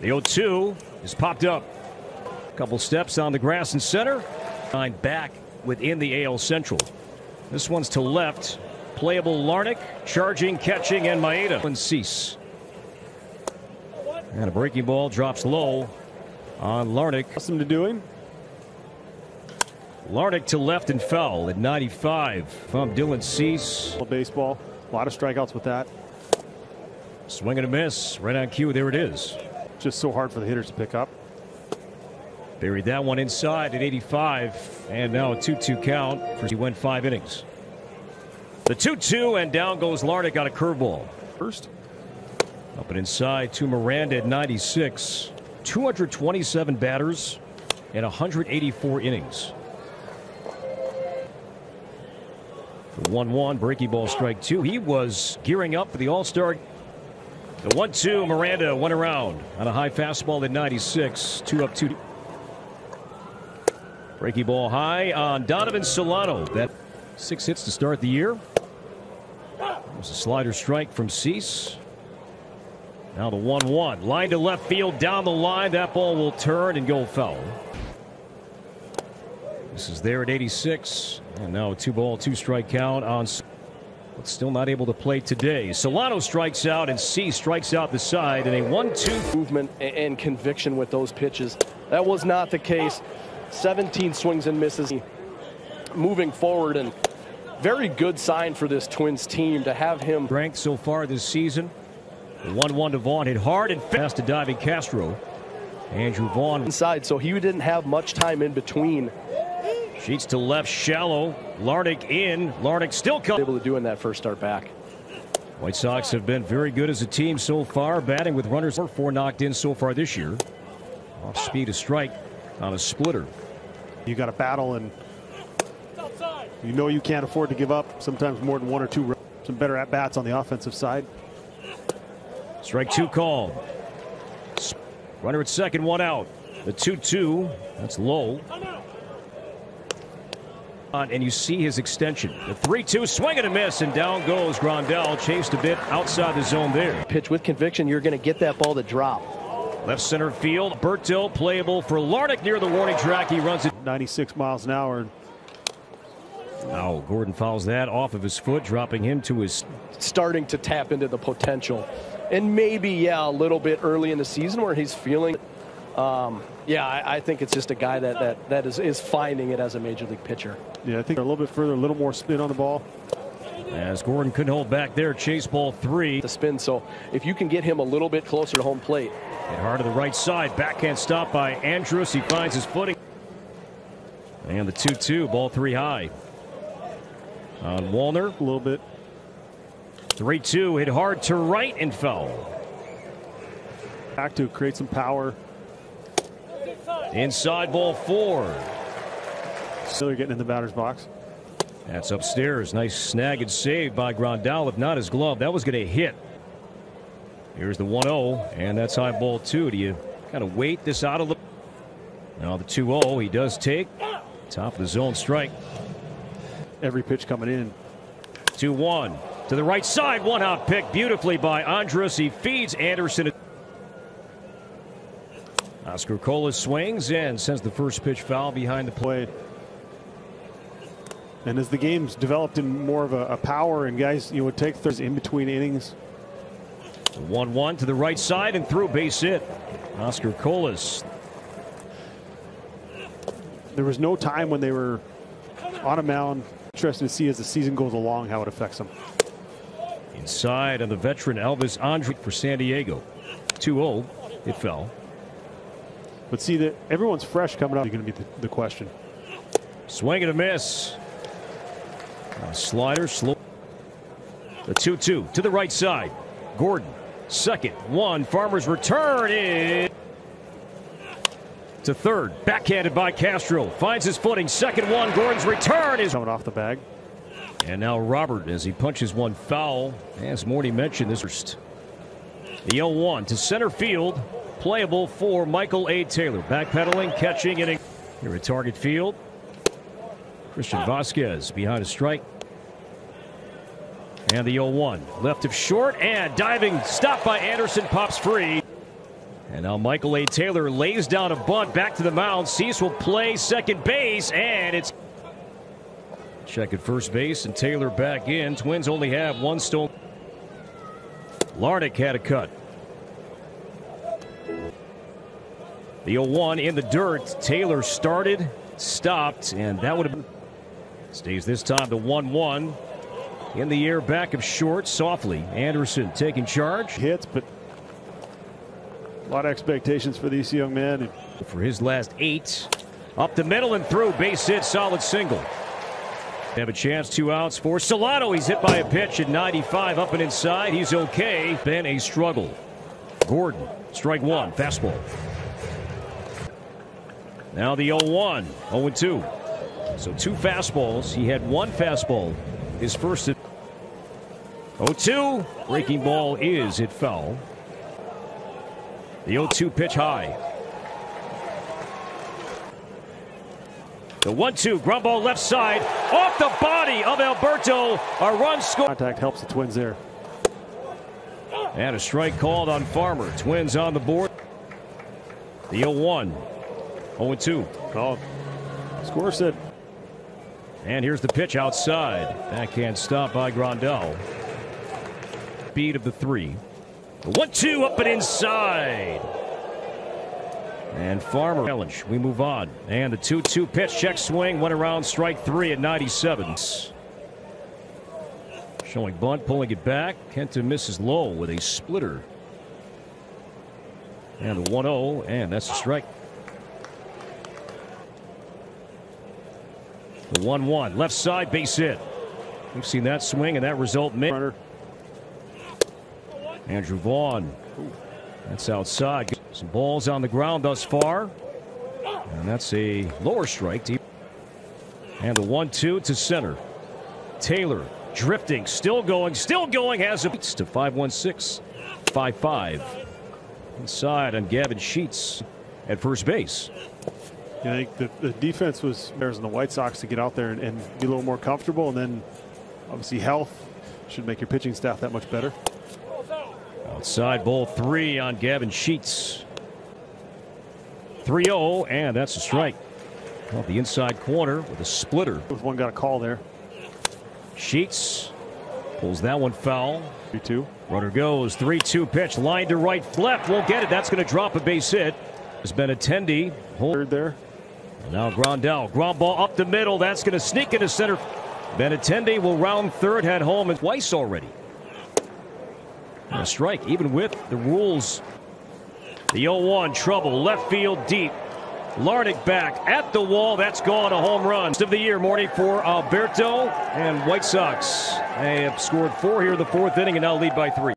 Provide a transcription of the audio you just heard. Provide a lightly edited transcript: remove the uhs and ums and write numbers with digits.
The 0-2 is popped up. A couple steps on the grass in center. Back within the AL Central. This one's to left. Playable Larnach, charging, catching, and Maeda. And Cease. And a breaking ball drops low on Larnach. Accustomed to doing. Larnach to left and foul at 95 from Dylan Cease. Baseball. A lot of strikeouts with that. Swing and a miss. Right on cue. There it is. Just so hard for the hitters to pick up. Buried that one inside at 85. And now a 2-2 count. He went 5 innings. The 2-2 and down goes Larnach on a curveball. First. Up and inside to Miranda at 96. 227 batters and 184 innings. The 1-1 breaking ball, strike 2. He was gearing up for the All-Star. The 1-2, Miranda went around on a high fastball at 96. 2-2. Breaking ball high on Donovan Solano. That 6 hits to start the year. There's a slider strike from Cease. Now the 1-1. Line to left field, down the line. That ball will turn and go foul. This is there at 86. And now a 2-ball, 2-strike count on. But still not able to play today. Solano strikes out and Cease strikes out the side in a 1-2. Movement and conviction with those pitches. That was not the case. 17 swings and misses. Moving forward, and very good sign for this Twins team to have him. Strength so far this season. The 1-1 to Vaughn hit hard and fast to diving Castro. Andrew Vaughn inside, so he didn't have much time in between. Sheets to left, shallow. Larnach in. Larnach still coming. Able to do in that first start back. White Sox have been very good as a team so far, batting with runners. 4 knocked in so far this year. Off speed a strike on a splitter. You got to battle, and you know you can't afford to give up sometimes more than 1 or 2 runs. Some better at bats on the offensive side. Strike 2 called. Runner at second, 1 out. The 2-2, that's low. And you see his extension. The 3-2, swing and a miss, and down goes Grandal. Chased a bit outside the zone there. Pitch with conviction, you're going to get that ball to drop. Left center field, Bertil playable for Larnach near the warning track. He runs it 96 miles an hour. Now Gordon fouls that off of his foot, dropping him to his. Starting to tap into the potential. And maybe, yeah, a little bit early in the season where he's feeling. Yeah, I think it's just a guy that is finding it as a major league pitcher. Yeah, I think a little bit further, a little more spin on the ball. As Gordon couldn't hold back there, chase ball 3. The spin, so if you can get him a little bit closer to home plate. Hit hard to the right side, backhand stop by Andrus. He finds his footing. And the 2-2, ball 3 high. On Wallner. A little bit. 3-2, hit hard to right and foul. Back to create some power. Inside ball 4. Still getting in the batter's box. That's upstairs. Nice snag and save by Grandal. If not his glove, that was going to hit. Here's the 1-0, and that's high ball 2. Do you kind of wait this out of the. Now the 2-0, he does take. Top of the zone strike. Every pitch coming in. 2-1 to the right side. 1-out pick beautifully by Andrus. He feeds Anderson. Oscar Colas swings and sends the first pitch foul behind the plate. And as the game's developed in more of a power, and guys, would take thirds in between innings. 1-1 to the right side and through, base hit. Oscar Colas. There was no time when they were on a mound. Interesting to see as the season goes along how it affects them. Inside on the veteran Elvis Andre for San Diego. 2-0, it fell. But see that everyone's fresh coming up. Is going to be the question. Swing and a miss. Slider slow. The 2-2 to the right side. Gordon, second, 1. Farmer's return in to third. Backhanded by Castro. Finds his footing. Second one. Gordon's return is coming off the bag. And now Robert as he punches one foul. As Morty mentioned, this first. The 0-1 to center field. Playable for Michael A. Taylor. Backpedaling, catching, and here at target field. Christian Vasquez behind a strike. And the 0-1 left of short and diving stop by Anderson, pops free. And now Michael A. Taylor lays down a bunt back to the mound. Cease will play second base, and it's check at first base, and Taylor back in. Twins only have one stolen. Larnach had a cut. The 0-1 in the dirt. Taylor started, stopped, and that would have stays this time the 1-1 in the air back of short softly. Anderson taking charge. Hits, but a lot of expectations for these young men. For his last 8, up the middle and through, base hit, solid single. Have a chance, 2 outs for Solano. He's hit by a pitch at 95, up and inside. He's okay. Been a struggle. Gordon, strike 1, fastball. Now the 0-1, 0-2. So 2 fastballs. He had 1 fastball. His first at 0-2. Breaking ball is hit foul. The 0-2 pitch high. The 1-2 ground ball left side off the body of Alberto. A run score. Contact helps the Twins there. And a strike called on Farmer. Twins on the board. The 0-1. 0-2. Called. Score said. And here's the pitch outside. Backhand stop by Grandal. Speed of the 3. The 1-2 up and inside. And Farmer challenge. We move on. And the 2-2 pitch, check swing, went around strike 3 at 97. Showing bunt, pulling it back. Kenta misses low with a splitter. And the 1-0, and that's a strike. The 1-1 left side base hit. We've seen that swing and that result. Runner. Andrew Vaughn. That's outside. Some balls on the ground thus far. And that's a lower strike. And the 1-2 to center. Taylor drifting, still going, has a to 5-1-6-5-5. Inside on Gavin Sheets at first base. Yeah, I think the defense was Bears and the White Sox to get out there and be a little more comfortable, and then obviously health should make your pitching staff that much better. Outside ball 3 on Gavin Sheets. 3-0, and that's a strike. Off the inside corner with a splitter. One got a call there. Sheets pulls that one foul. 3-2. Runner goes. 3-2 pitch. Line to right. Left. Won't get it. That's going to drop a base hit. There's been a Tendi. Third there. Now Grandal. Ground ball up the middle. That's going to sneak into center. Benintendi will round third. Had home and twice already. And a strike, even with the rules. The 0-1 trouble. Left field deep. Larnach back at the wall. That's gone. A home run of the year morning for Alberto and White Sox. They have scored 4 here in the 4th inning and now lead by 3.